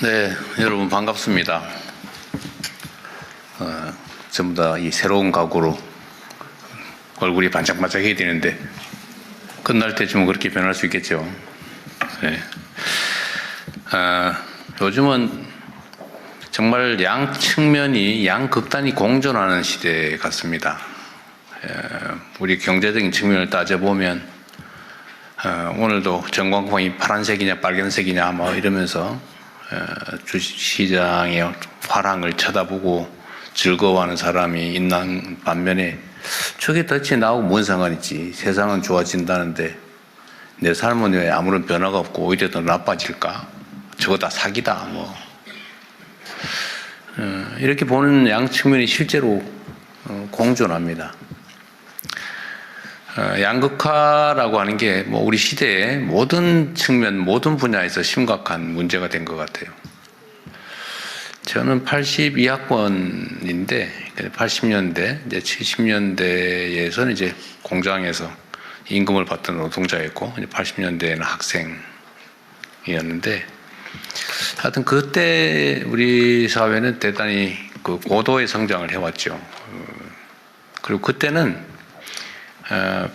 네, 여러분 반갑습니다. 전부 다 이 새로운 각오로 얼굴이 반짝반짝해야 되는데 끝날 때쯤은 그렇게 변할 수 있겠죠. 네. 요즘은 정말 양 측면이 양극단이 공존하는 시대 같습니다. 우리 경제적인 측면을 따져보면 오늘도 전광판이 파란색이냐 빨간색이냐 뭐 이러면서 주식시장의 화랑을 쳐다보고 즐거워하는 사람이 있는 반면에 저게 덫이 나하고 뭔 상관있지, 세상은 좋아진다는데 내 삶은 왜 아무런 변화가 없고 오히려 더 나빠질까, 저거 다 사기다 뭐 이렇게 보는 양 측면이 실제로 공존합니다. 양극화라고 하는 게 뭐 우리 시대의 모든 측면, 모든 분야에서 심각한 문제가 된 것 같아요. 저는 82학번인데 80년대, 이제 70년대에서는 이제 공장에서 임금을 받던 노동자였고, 이제 80년대에는 학생이었는데, 하여튼 그때 우리 사회는 대단히 그 고도의 성장을 해왔죠. 그리고 그때는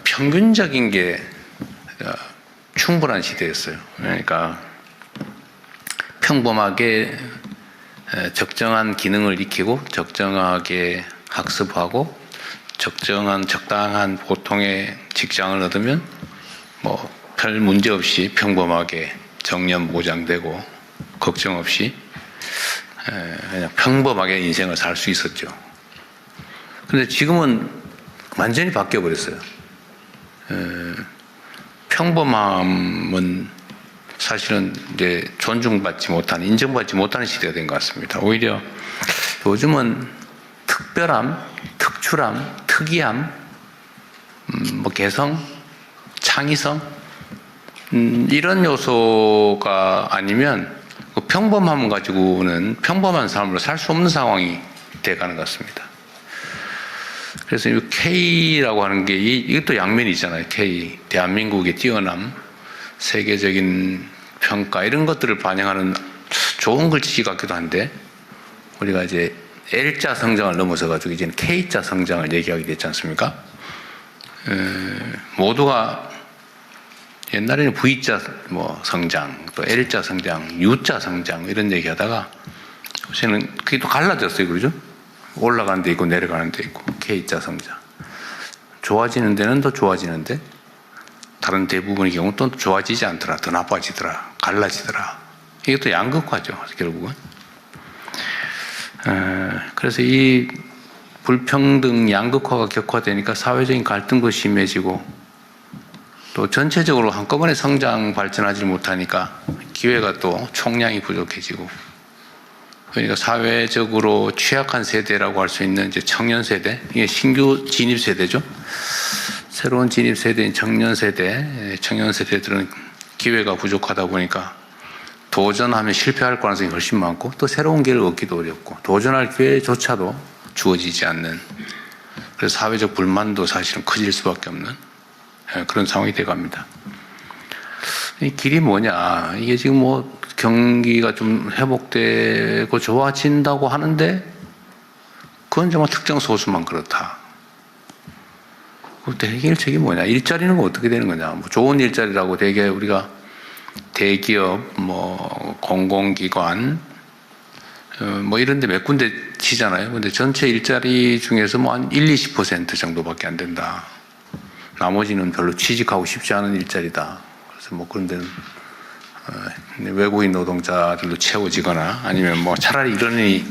평균적인 게 충분한 시대였어요. 그러니까 평범하게 적정한 기능을 익히고 적정하게 학습하고 적당한 보통의 직장을 얻으면 뭐 별 문제 없이 평범하게 정년 보장되고 걱정 없이 그냥 평범하게 인생을 살 수 있었죠. 그런데 지금은 완전히 바뀌어 버렸어요. 평범함은 사실은 이제 존중받지 못하는, 인정받지 못하는 시대가 된 것 같습니다. 오히려 요즘은 특별함, 특출함, 특이함, 뭐 개성, 창의성, 이런 요소가 아니면 그 평범함 가지고는 평범한 삶으로 살 수 없는 상황이 돼가는 것 같습니다. 그래서 이 K라고 하는 게 이것도 양면이 있잖아요. K, 대한민국의 뛰어남, 세계적인 평가, 이런 것들을 반영하는 좋은 글씨 같기도 한데, 우리가 이제 L자 성장을 넘어서 가지고 이제는 K자 성장을 얘기하게 됐지 않습니까? 모두가 옛날에는 V자 뭐 성장, 또 L자 성장, U자 성장 이런 얘기하다가 요새는 그게 또 갈라졌어요, 그러죠? 올라가는 데 있고 내려가는 데 있고, K자 성장. 좋아지는 데는 더 좋아지는데 다른 대부분의 경우 또 좋아지지 않더라, 더 나빠지더라, 갈라지더라. 이것도 양극화죠, 결국은. 그래서 이 불평등, 양극화가 격화되니까 사회적인 갈등도 심해지고, 또 전체적으로 한꺼번에 성장 발전하지 못하니까 기회가 또 총량이 부족해지고, 그러니까 사회적으로 취약한 세대라고 할 수 있는 이제 청년 세대, 이게 신규 진입 세대죠. 새로운 진입 세대인 청년 세대들은 기회가 부족하다 보니까 도전하면 실패할 가능성이 훨씬 많고, 또 새로운 기회를 얻기도 어렵고, 도전할 기회조차도 주어지지 않는, 그래서 사회적 불만도 사실은 커질 수밖에 없는 그런 상황이 돼갑니다. 이 길이 뭐냐? 이게 지금 뭐 경기가 좀 회복되고 좋아진다고 하는데 그건 정말 특정 소수만 그렇다. 그때 해결책이 뭐냐? 일자리는 어떻게 되는 거냐? 뭐 좋은 일자리라고 되게 우리가 대기업, 뭐 공공기관, 뭐 이런 데 몇 군데 치잖아요. 근데 전체 일자리 중에서 뭐 한 20% 정도밖에 안 된다. 나머지는 별로 취직하고 싶지 않은 일자리다. 그래서 뭐 그런 데는 외국인 노동자들로 채워지거나 아니면 뭐 차라리 이러니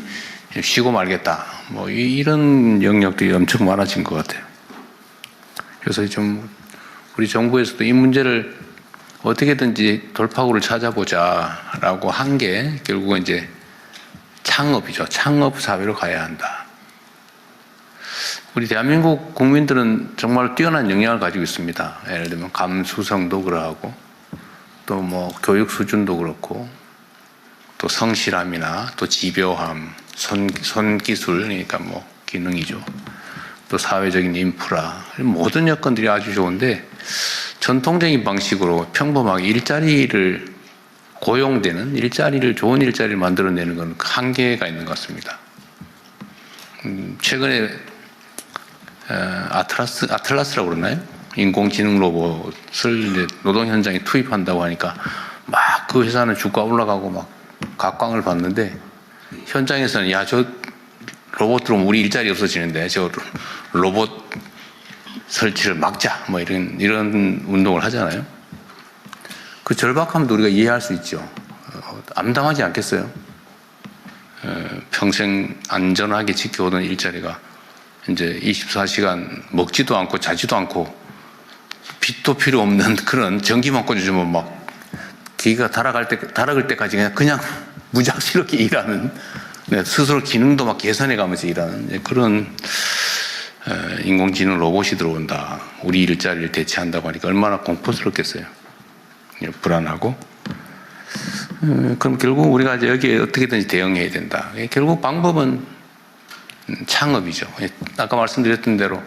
쉬고 말겠다. 뭐 이런 영역들이 엄청 많아진 것 같아요. 그래서 좀 우리 정부에서도 이 문제를 어떻게든지 돌파구를 찾아보자라고 한 게 결국은 이제 창업이죠. 창업 사회로 가야 한다. 우리 대한민국 국민들은 정말 뛰어난 역량을 가지고 있습니다. 예를 들면 감수성도 그러하고, 또 뭐 교육 수준도 그렇고, 또 성실함이나 또 집요함, 손기술, 그러니까 뭐 기능이죠. 또 사회적인 인프라, 모든 여건들이 아주 좋은데 전통적인 방식으로 평범하게 일자리를 고용되는 일자리를 좋은 일자리를 만들어내는 건 한계가 있는 것 같습니다. 최근에 아틀라스라고 그러나요? 인공지능 로봇을 이제 노동 현장에 투입한다고 하니까 막 그 회사는 주가 올라가고 막 각광을 받는데 현장에서는 야, 저 로봇 들어오면 우리 일자리 없어지는데 저 로봇 설치를 막자 뭐 이런 운동을 하잖아요. 그 절박함도 우리가 이해할 수 있죠. 암담하지 않겠어요? 평생 안전하게 지켜오던 일자리가 이제 24시간 먹지도 않고 자지도 않고 빚도 필요 없는 그런 전기만 꽂아주면 막 기가 달아갈 때까지 그냥 무작스럽게 일하는, 스스로 기능도 막 개선해 가면서 일하는 그런 인공지능 로봇이 들어온다. 우리 일자리를 대체한다고 하니까 얼마나 공포스럽겠어요. 불안하고. 그럼 결국 우리가 이제 여기에 어떻게든지 대응해야 된다. 결국 방법은 창업이죠. 아까 말씀드렸던 대로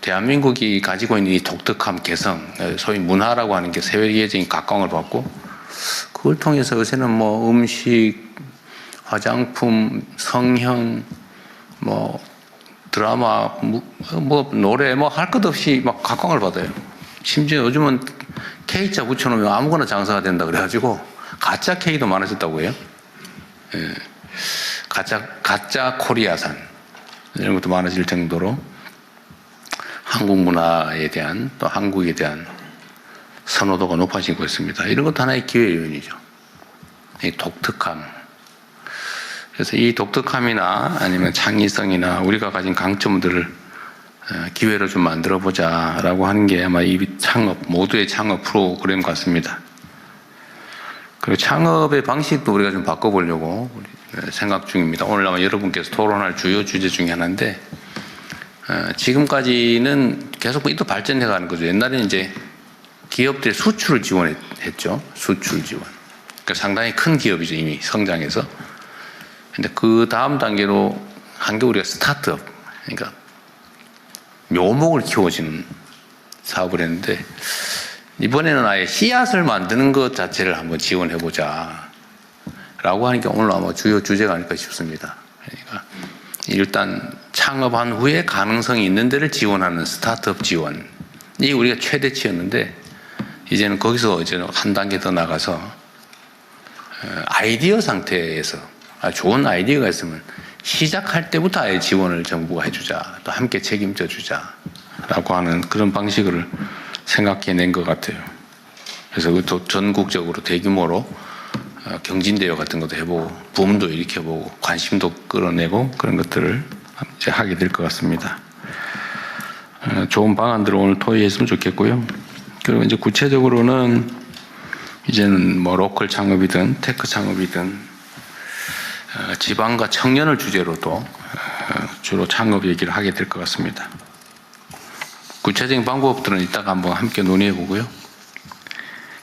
대한민국이 가지고 있는 이 독특함, 개성, 소위 문화라고 하는 게 세계적인 각광을 받고 그걸 통해서 요새는 뭐 음식, 화장품, 성형, 뭐 드라마, 뭐 노래, 뭐 할 것 없이 막 각광을 받아요. 심지어 요즘은 K자 붙여놓으면 아무거나 장사가 된다 그래가지고 가짜 K도 많아졌다고 해요. 예. 가짜 코리아산 이런 것도 많아질 정도로 한국 문화에 대한 또 한국에 대한 선호도가 높아지고 있습니다. 이런 것도 하나의 기회 요인이죠. 이 독특함. 그래서 이 독특함이나 아니면 창의성이나 우리가 가진 강점들을 기회로 좀 만들어 보자라고 하는 게 아마 이 창업, 모두의 창업 프로그램 같습니다. 그리고 창업의 방식도 우리가 좀 바꿔보려고 생각 중입니다. 오늘 아마 여러분께서 토론할 주요 주제 중에 하나인데, 지금까지는 계속 또 발전해 가는 거죠. 옛날에는 이제 기업들이 수출을 지원했죠. 수출 지원. 그러니까 상당히 큰 기업이죠. 이미 성장해서. 근데 그 다음 단계로 한 게 우리가 스타트업. 그러니까 묘목을 키워주는 사업을 했는데, 이번에는 아예 씨앗을 만드는 것 자체를 한번 지원해보자 라고 하는 게 오늘 아마 주요 주제가 아닐까 싶습니다. 그러니까 일단 창업한 후에 가능성이 있는 데를 지원하는 스타트업 지원이 우리가 최대치였는데, 이제는 거기서 이제 한 단계 더 나가서 아이디어 상태에서 좋은 아이디어가 있으면 시작할 때부터 아예 지원을 정부가 해주자, 또 함께 책임져 주자 라고 하는 그런 방식을 생각해낸 것 같아요. 그래서 또 전국적으로 대규모로 경진대회 같은 것도 해보고 붐도 일으켜보고 관심도 끌어내고 그런 것들을 이제 하게 될 것 같습니다. 좋은 방안들을 오늘 토의했으면 좋겠고요. 그리고 이제 구체적으로는 이제는 뭐 로컬 창업이든 테크 창업이든 지방과 청년을 주제로도 주로 창업 얘기를 하게 될 것 같습니다. 구체적인 방법들은 이따가 한번 함께 논의해 보고요.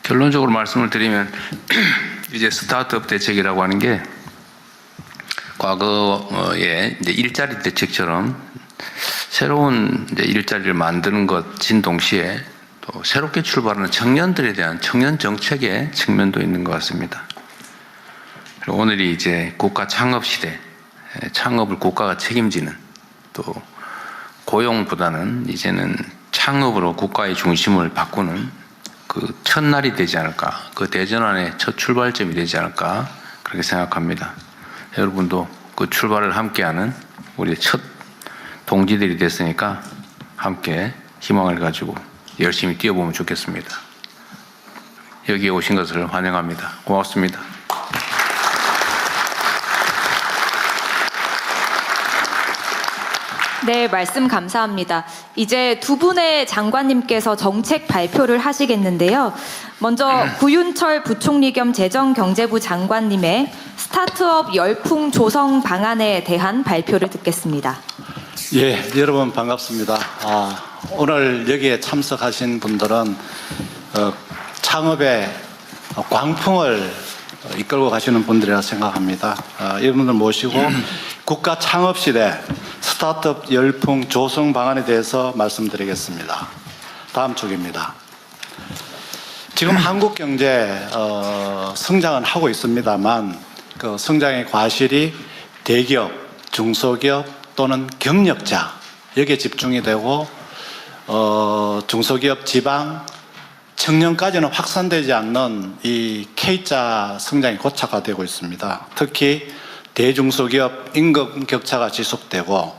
결론적으로 말씀을 드리면 이제 스타트업 대책이라고 하는 게 과거에 이제 일자리 대책처럼 새로운 이제 일자리를 만드는 것인 동시에 또 새롭게 출발하는 청년들에 대한 청년 정책의 측면도 있는 것 같습니다. 그리고 오늘이 이제 국가 창업 시대, 창업을 국가가 책임지는, 또 고용보다는 이제는 창업으로 국가의 중심을 바꾸는 그 첫날이 되지 않을까, 그 대전환의 첫 출발점이 되지 않을까 그렇게 생각합니다. 여러분도 그 출발을 함께하는 우리의 첫 동지들이 됐으니까 함께 희망을 가지고 열심히 뛰어보면 좋겠습니다. 여기에 오신 것을 환영합니다. 고맙습니다. 네, 말씀 감사합니다. 이제 두 분의 장관님께서 정책 발표를 하시겠는데요. 먼저 구윤철 부총리 겸 재정경제부 장관님의 스타트업 열풍 조성 방안에 대한 발표를 듣겠습니다. 예, 여러분 반갑습니다. 오늘 여기에 참석하신 분들은 창업의 광풍을 이끌고 가시는 분들이라 생각합니다. 여러분들 모시고 국가 창업 시대 스타트업 열풍 조성 방안에 대해서 말씀드리겠습니다. 다음 축입니다. 지금 한국 경제 성장은 하고 있습니다만 그 성장의 과실이 대기업, 중소기업 또는 경력자 여기에 집중이 되고 중소기업, 지방, 청년까지는 확산되지 않는 이 K자 성장이 고착화되고 있습니다. 특히 대중소기업 임금 격차가 지속되고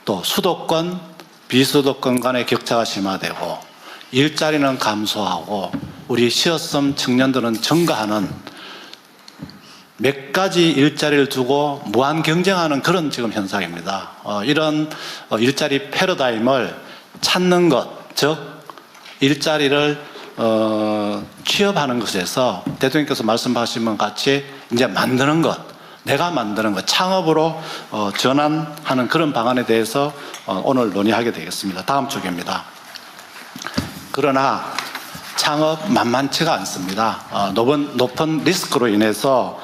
또 수도권, 비수도권 간의 격차가 심화되고 일자리는 감소하고 우리 시어섬 청년들은 증가하는 몇 가지 일자리를 두고 무한 경쟁하는 그런 지금 현상입니다. 이런 일자리 패러다임을 찾는 것, 즉 일자리를 취업하는 것에서 대통령께서 말씀하신 것 같이 이제 만드는 것, 내가 만드는 것, 창업으로 전환하는 그런 방안에 대해서 오늘 논의하게 되겠습니다. 다음 쪽입니다. 그러나 창업 만만치가 않습니다. 높은 리스크로 인해서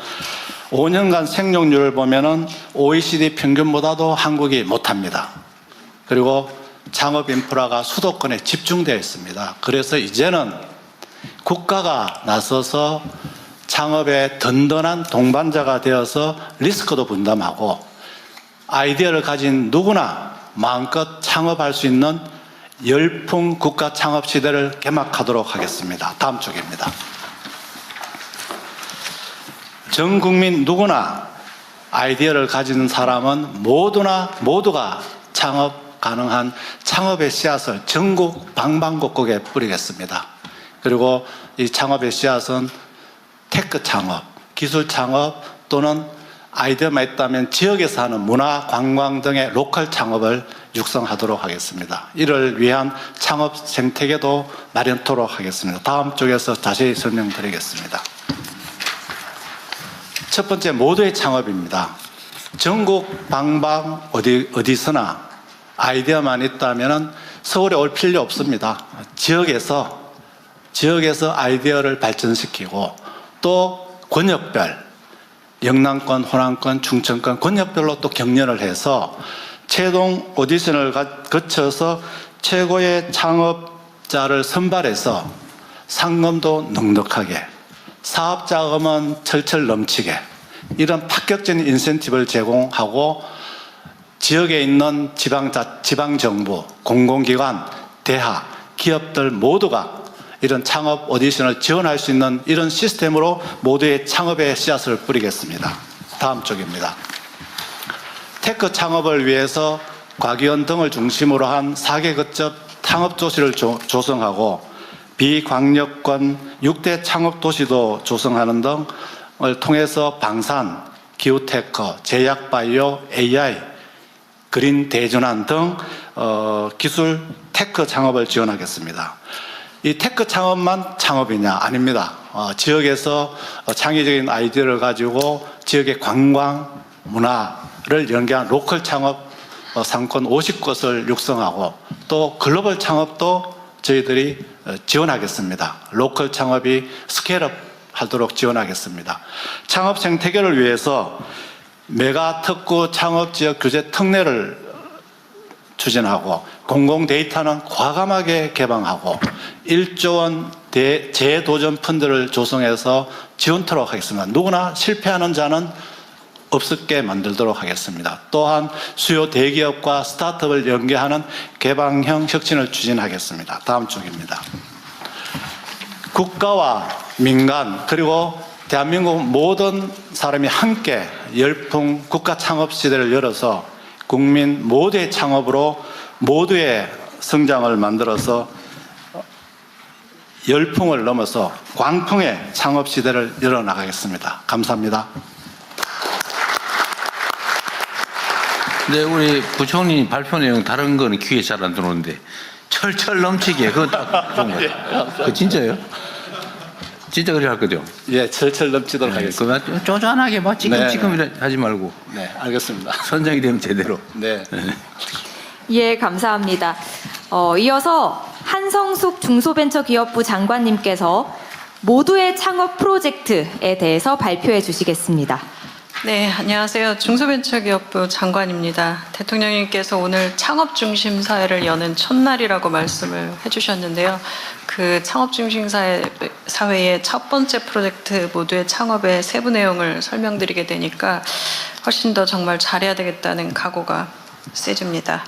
5년간 생존율을 보면은 OECD 평균보다도 한국이 못합니다. 그리고 창업 인프라가 수도권에 집중되어 있습니다. 그래서 이제는 국가가 나서서 창업의 든든한 동반자가 되어서 리스크도 분담하고 아이디어를 가진 누구나 마음껏 창업할 수 있는 열풍 국가 창업 시대를 개막하도록 하겠습니다. 다음 쪽입니다. 전 국민 누구나 아이디어를 가진 사람은 모두가 창업 가능한 창업의 씨앗을 전국 방방곡곡에 뿌리겠습니다. 그리고 이 창업의 씨앗은 테크 창업, 기술 창업 또는 아이디어만 있다면 지역에서 하는 문화, 관광 등의 로컬 창업을 육성하도록 하겠습니다. 이를 위한 창업 생태계도 마련토록 하겠습니다. 다음 쪽에서 자세히 설명드리겠습니다. 첫 번째, 모두의 창업입니다. 전국 방방 어디서나 아이디어만 있다면 서울에 올 필요 없습니다. 지역에서 아이디어를 발전시키고 또 권역별, 영남권, 호남권, 충청권 권역별로 또 경연을 해서 최종 오디션을 거쳐서 최고의 창업자를 선발해서 상금도 넉넉하게, 사업자금은 철철 넘치게 이런 파격적인 인센티브를 제공하고 지역에 있는 지방정부, 공공기관, 대학, 기업들 모두가 이런 창업 오디션을 지원할 수 있는 이런 시스템으로 모두의 창업의 씨앗을 뿌리겠습니다. 다음 쪽입니다. 테크 창업을 위해서 과기원 등을 중심으로 한 4개 거점 창업도시를 조성하고 비광역권 6대 창업도시도 조성하는 등을 통해서 방산, 기후테크, 제약바이오, AI, 그린 대전환 등 기술 테크 창업을 지원하겠습니다. 이 테크 창업만 창업이냐? 아닙니다. 지역에서 창의적인 아이디어를 가지고 지역의 관광, 문화를 연계한 로컬 창업 상권 50곳을 육성하고 또 글로벌 창업도 저희들이 지원하겠습니다. 로컬 창업이 스케일업 하도록 지원하겠습니다. 창업 생태계를 위해서 메가 특구 창업지역 규제 특례를 추진하고 공공 데이터는 과감하게 개방하고 1조 원 재도전 펀드를 조성해서 지원토록 하겠습니다. 누구나 실패하는 자는 없게 만들도록 하겠습니다. 또한 수요 대기업과 스타트업을 연계하는 개방형 혁신을 추진하겠습니다. 다음 쪽입니다. 국가와 민간 그리고 대한민국 모든 사람이 함께 열풍 국가 창업 시대를 열어서 국민 모두의 창업으로 모두의 성장을 만들어서 열풍을 넘어서 광풍의 창업 시대를 열어나가겠습니다. 감사합니다. 네, 우리 부총리 발표 내용 다른 거는 귀에 잘 안 들어오는데 철철 넘치게 그건 딱 좋은 것 같아요. 그 진짜예요? 진짜 그래 할 거죠? 예, 철철 넘치도록 네, 하겠습니다. 그만 쪼잔하게 뭐 지금 하지 말고 네, 알겠습니다. 선정이 되면 제대로. 네. 예, 감사합니다. 이어서 한성숙 중소벤처기업부 장관님께서 모두의 창업 프로젝트에 대해서 발표해 주시겠습니다. 네, 안녕하세요. 중소벤처기업부 장관입니다. 대통령님께서 오늘 창업 중심 사회를 여는 첫날이라고 말씀을 해주셨는데요. 그 창업 중심 사회의 첫 번째 프로젝트 모두의 창업의 세부 내용을 설명드리게 되니까 훨씬 더 정말 잘해야 되겠다는 각오가 세집니다.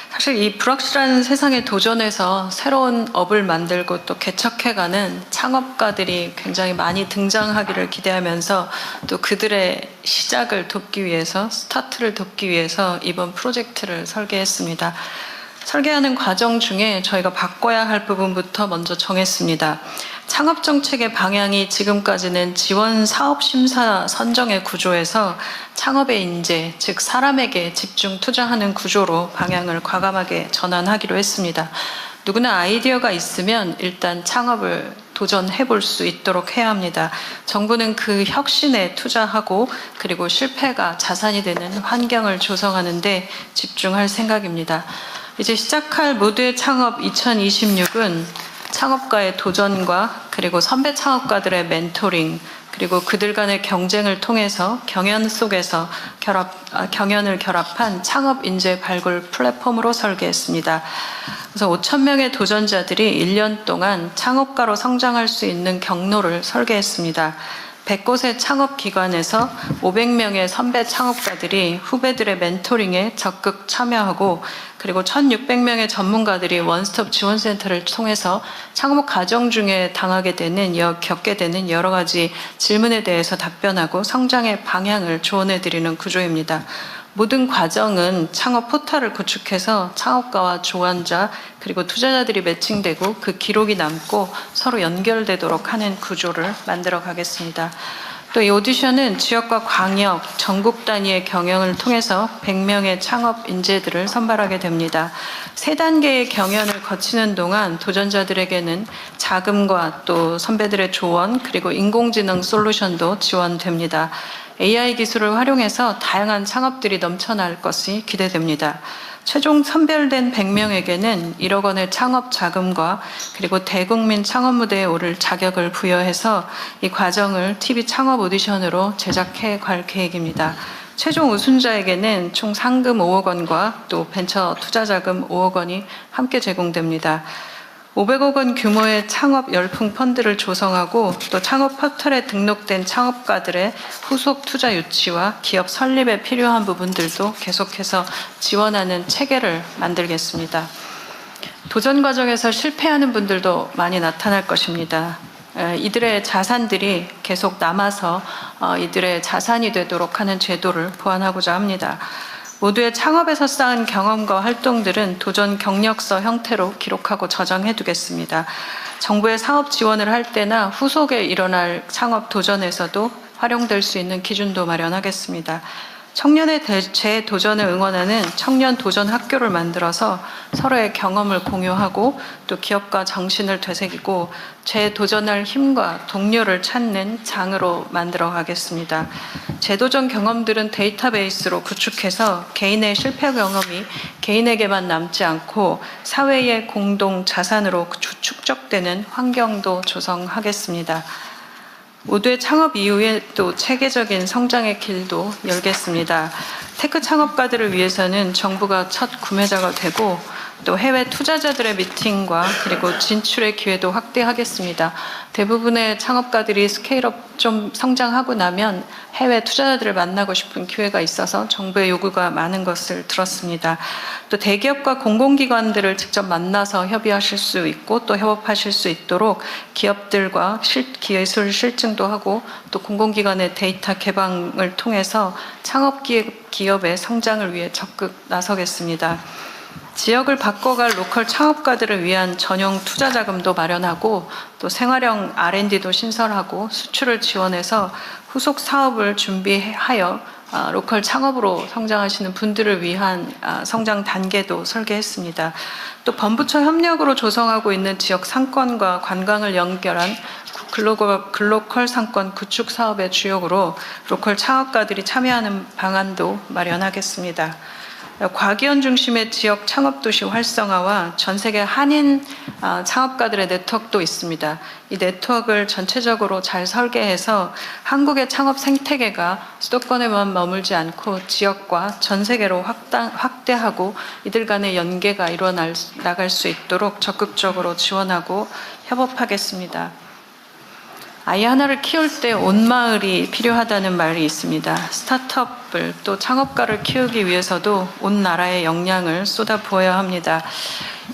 사실 이 불확실한 세상에 도전해서 새로운 업을 만들고 또 개척해가는 창업가들이 굉장히 많이 등장하기를 기대하면서 또 그들의 시작을 돕기 위해서, 스타트를 돕기 위해서 이번 프로젝트를 설계했습니다. 설계하는 과정 중에 저희가 바꿔야 할 부분부터 먼저 정했습니다. 창업 정책의 방향이 지금까지는 지원 사업 심사 선정의 구조에서 창업의 인재, 즉 사람에게 집중 투자하는 구조로 방향을 과감하게 전환하기로 했습니다. 누구나 아이디어가 있으면 일단 창업을 도전해 볼 수 있도록 해야 합니다. 정부는 그 혁신에 투자하고 그리고 실패가 자산이 되는 환경을 조성하는 데 집중할 생각입니다. 이제 시작할 모두의 창업 2026은 창업가의 도전과 그리고 선배 창업가들의 멘토링 그리고 그들 간의 경쟁을 통해서 경연 속에서 경연을 결합한 창업 인재 발굴 플랫폼으로 설계했습니다. 그래서 5,000명의 도전자들이 1년 동안 창업가로 성장할 수 있는 경로를 설계했습니다. 100곳의 창업기관에서 500명의 선배 창업가들이 후배들의 멘토링에 적극 참여하고 그리고 1,600명의 전문가들이 원스톱 지원센터를 통해서 창업 과정 중에 겪게 되는 여러 가지 질문에 대해서 답변하고 성장의 방향을 조언해드리는 구조입니다. 모든 과정은 창업 포털을 구축해서 창업가와 조언자 그리고 투자자들이 매칭되고 그 기록이 남고 서로 연결되도록 하는 구조를 만들어 가겠습니다. 또 이 오디션은 지역과 광역, 전국 단위의 경영을 통해서 100명의 창업 인재들을 선발하게 됩니다. 3단계의 경연을 거치는 동안 도전자들에게는 자금과 또 선배들의 조언 그리고 인공지능 솔루션도 지원됩니다. AI 기술을 활용해서 다양한 창업들이 넘쳐날 것이 기대됩니다. 최종 선별된 100명에게는 1억 원의 창업 자금과 그리고 대국민 창업 무대에 오를 자격을 부여해서 이 과정을 TV 창업 오디션으로 제작해 갈 계획입니다. 최종 우승자에게는 총 상금 5억 원과 또 벤처 투자 자금 5억 원이 함께 제공됩니다. 500억 원 규모의 창업 열풍 펀드를 조성하고 또 창업 포털에 등록된 창업가들의 후속 투자 유치와 기업 설립에 필요한 부분들도 계속해서 지원하는 체계를 만들겠습니다. 도전 과정에서 실패하는 분들도 많이 나타날 것입니다. 이들의 자산들이 계속 남아서 이들의 자산이 되도록 하는 제도를 보완하고자 합니다. 모두의 창업에서 쌓은 경험과 활동들은 도전 경력서 형태로 기록하고 저장해 두겠습니다. 정부의 사업 지원을 할 때나 후속에 일어날 창업 도전에서도 활용될 수 있는 기준도 마련하겠습니다. 청년의 재도전을 응원하는 청년 도전 학교를 만들어서 서로의 경험을 공유하고 또 기업가 정신을 되새기고 재도전할 힘과 동료를 찾는 장으로 만들어 가겠습니다. 재도전 경험들은 데이터베이스로 구축해서 개인의 실패 경험이 개인에게만 남지 않고 사회의 공동 자산으로 축적되는 환경도 조성하겠습니다. 모두의 창업 이후에 또 체계적인 성장의 길도 열겠습니다. 테크 창업가들을 위해서는 정부가 첫 구매자가 되고 또 해외 투자자들의 미팅과 그리고 진출의 기회도 확대하겠습니다. 대부분의 창업가들이 스케일업 좀 성장하고 나면 해외 투자자들을 만나고 싶은 기회가 있어서 정부의 요구가 많은 것을 들었습니다. 또 대기업과 공공기관들을 직접 만나서 협의하실 수 있고 또 협업하실 수 있도록 기업들과 기술 실증도 하고 또 공공기관의 데이터 개방을 통해서 창업기업의 성장을 위해 적극 나서겠습니다. 지역을 바꿔갈 로컬 창업가들을 위한 전용 투자 자금도 마련하고 또 생활형 R&D도 신설하고 수출을 지원해서 후속 사업을 준비하여 로컬 창업으로 성장하시는 분들을 위한 성장 단계도 설계했습니다. 또 범부처 협력으로 조성하고 있는 지역 상권과 관광을 연결한 글로컬 상권 구축 사업의 주역으로 로컬 창업가들이 참여하는 방안도 마련하겠습니다. 과기원 중심의 지역 창업도시 활성화와 전 세계 한인 창업가들의 네트워크도 있습니다. 이 네트워크를 전체적으로 잘 설계해서 한국의 창업 생태계가 수도권에만 머물지 않고 지역과 전 세계로 확대하고 이들 간의 연계가 이루어 나갈 수 있도록 적극적으로 지원하고 협업하겠습니다. 아이 하나를 키울 때 온 마을이 필요하다는 말이 있습니다. 스타트업을 또 창업가를 키우기 위해서도 온 나라의 역량을 쏟아부어야 합니다.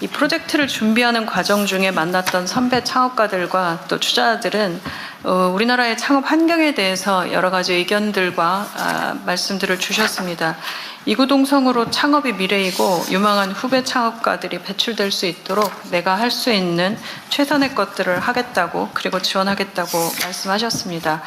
이 프로젝트를 준비하는 과정 중에 만났던 선배 창업가들과 또 투자자들은 우리나라의 창업 환경에 대해서 여러 가지 의견들과 말씀들을 주셨습니다. 이구동성으로 창업이 미래이고 유망한 후배 창업가들이 배출될 수 있도록 내가 할 수 있는 최선의 것들을 하겠다고 그리고 지원하겠다고 말씀하셨습니다.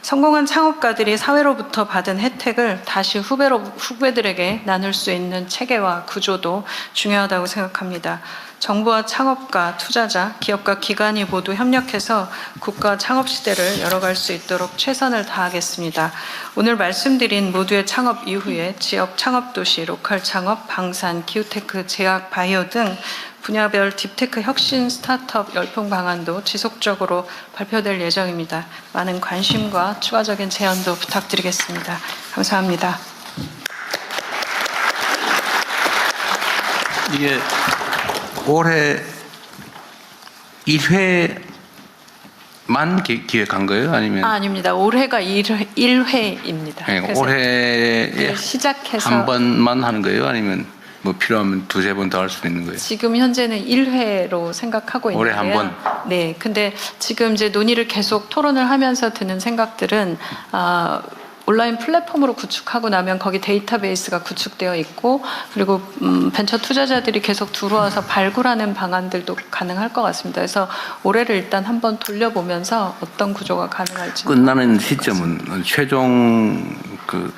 성공한 창업가들이 사회로부터 받은 혜택을 다시 후배들에게 나눌 수 있는 체계와 구조도 중요하다고 생각합니다. 정부와 창업가, 투자자, 기업과 기관이 모두 협력해서 국가 창업 시대를 열어갈 수 있도록 최선을 다하겠습니다. 오늘 말씀드린 모두의 창업 이후에 지역 창업도시, 로컬 창업, 방산, 기후테크, 제약, 바이오 등 분야별 딥테크 혁신 스타트업 열풍 방안도 지속적으로 발표될 예정입니다. 많은 관심과 추가적인 제안도 부탁드리겠습니다. 감사합니다. 이게 올해 1회만 기획한 거예요? 아니면? 아닙니다. 올해가 1회입니다. 네, 올해에 시작해서 한 번만 하는 거예요? 아니면 뭐 필요하면 두세 번 더 할 수도 있는 거예요? 지금 현재는 1회로 생각하고 올해 있는데요. 한 번? 네, 근데 지금 이제 논의를 계속 토론을 하면서 드는 생각들은 온라인 플랫폼으로 구축하고 나면 거기 데이터베이스가 구축되어 있고 그리고 벤처 투자자들이 계속 들어와서 발굴하는 방안들도 가능할 것 같습니다. 그래서 올해를 일단 한번 돌려보면서 어떤 구조가 가능할지 끝나는 시점은 최종 그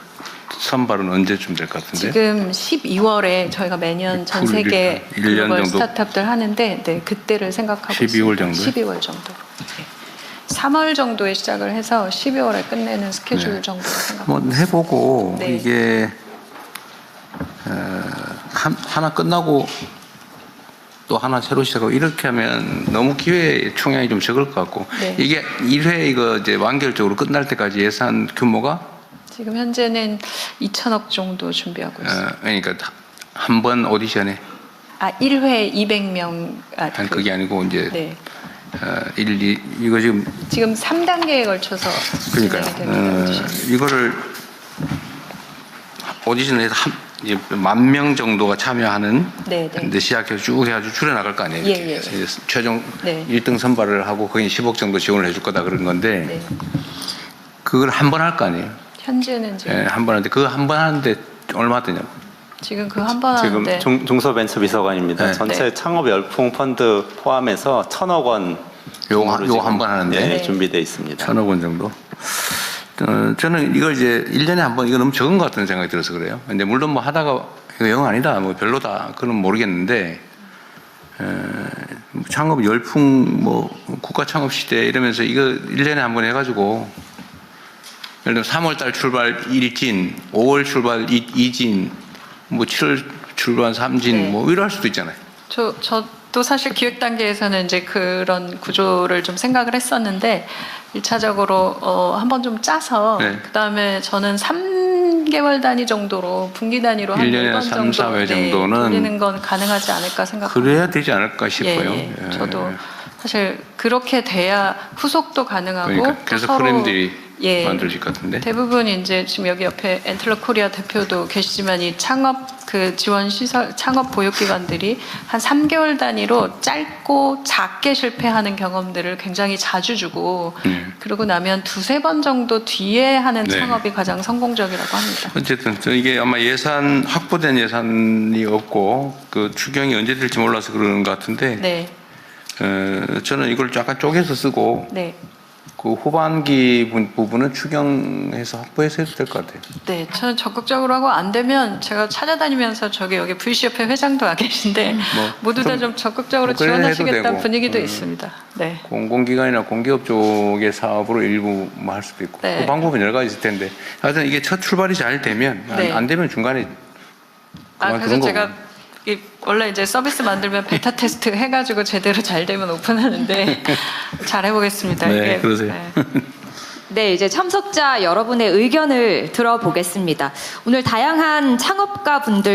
선발은 언제쯤 될 것 같은데? 지금 12월에 저희가 매년 전 세계 1년 글로벌 정도? 스타트업들 하는데 네, 그때를 생각하고 12월 있습니다. 정도요? 12월 정도. 네. 3월 정도에 시작을 해서 12월에 끝내는 스케줄 네. 정도로 생각합니다. 뭐 해보고 네. 이게 하나 끝나고 또 하나 새로 시작하고 이렇게 하면 너무 기회 총량이 좀 적을 것 같고 네. 이게 1회 이거 이제 완결적으로 끝날 때까지 예산 규모가 지금 현재는 2천억 정도 준비하고 있습니다. 그러니까 한 번 오디션에 1회 200명. 아니 그게 아니고 이제 네. 1, 2 이거 지금 3단계에 걸쳐서 그러니까요. 진행이 됩니다. 이거를 오디션을 해서 10,000명 정도가 참여하는 네, 네. 근데 시작해서 쭉 해가지고 줄여나갈 거 아니에요. 이렇게. 예, 예. 그래서 이제 최종 네. 1등 선발을 하고 거기 10억 정도 지원을 해줄 거다 그런 건데 네. 그걸 한 번 할 거 아니에요. 현재는 지금 예, 한 번 하는데 그거 한 번 하는데 얼마 드냐고. 지금 그 한 번 지금 하는데 중소벤처비서관입니다. 네. 전체 네. 창업 열풍 펀드 포함해서 1,000억 원 요거 한 번 하는데 네, 준비되어 있습니다. 1,000억 원 정도. 저는 이걸 이제 1년에 한 번 이거 너무 적은 것 같은 생각이 들어서 그래요. 근데 물론 뭐 하다가 이거 영 아니다, 뭐 별로다, 그건 모르겠는데 창업 열풍 뭐 국가 창업 시대 이러면서 이거 1년에 한 번 해가지고 예를 들면 3월달 출발 1진, 5월 출발 2진, 뭐 7월 출발 3진, 네. 뭐 이럴 수도 있잖아요. 저도 사실 기획 단계에서는 이제 그런 구조를 좀 생각을 했었는데 1차적으로 한번 좀 짜서 네. 그다음에 저는 3개월 단위 정도로 분기 단위로 한 1년에 4번 3, 정도 4회 정도는 돌리는 건 가능하지 않을까 생각합니다. 그래야 되지 않을까 싶어요. 예, 예. 저도 사실 그렇게 돼야 후속도 가능하고 그러니까 또 계속 서로 프레임들이 예, 만들어질 것 같은데. 대부분 이제 지금 여기 옆에 엔틀러 코리아 대표도 계시지만 이 창업 그 지원 시설 창업 보육기관들이 한 3개월 단위로 짧고 작게 실패하는 경험들을 굉장히 자주 주고 그러고 나면 2-3번 정도 뒤에 하는 네. 창업이 가장 성공적이라고 합니다. 어쨌든 저 이게 아마 예산 확보된 예산이 없고 그 추경이 언제 될지 몰라서 그러는 것 같은데 네, 저는 이걸 약간 쪼개서 쓰고 네, 그 후반기 부분은 추경해서 확보해서 해도 될 것 같아요. 네. 저는 적극적으로 하고 안 되면 제가 찾아다니면서 저기 여기 VC협회 회장도 와 계신데 뭐 모두 다 좀 좀 적극적으로 뭐 그래 해도 지원하시겠다는 되고. 분위기도 있습니다. 네. 공공기관이나 공기업 쪽의 사업으로 일부 뭐 할 수도 있고 네. 그 방법은 여러 가지 있을 텐데 하여튼 이게 첫 출발이 잘 되면 네. 안 되면 중간에 그만 그래서 그런 제가 거고. 원래 이제 서비스 만들면 베타 테스트 해가지고 제대로 잘 되면 오픈하는데 잘 해보겠습니다. 네, 그러세요. 네, 이제 참석자 여러분의 의견을 들어보겠습니다. 오늘 다양한 창업가 분들과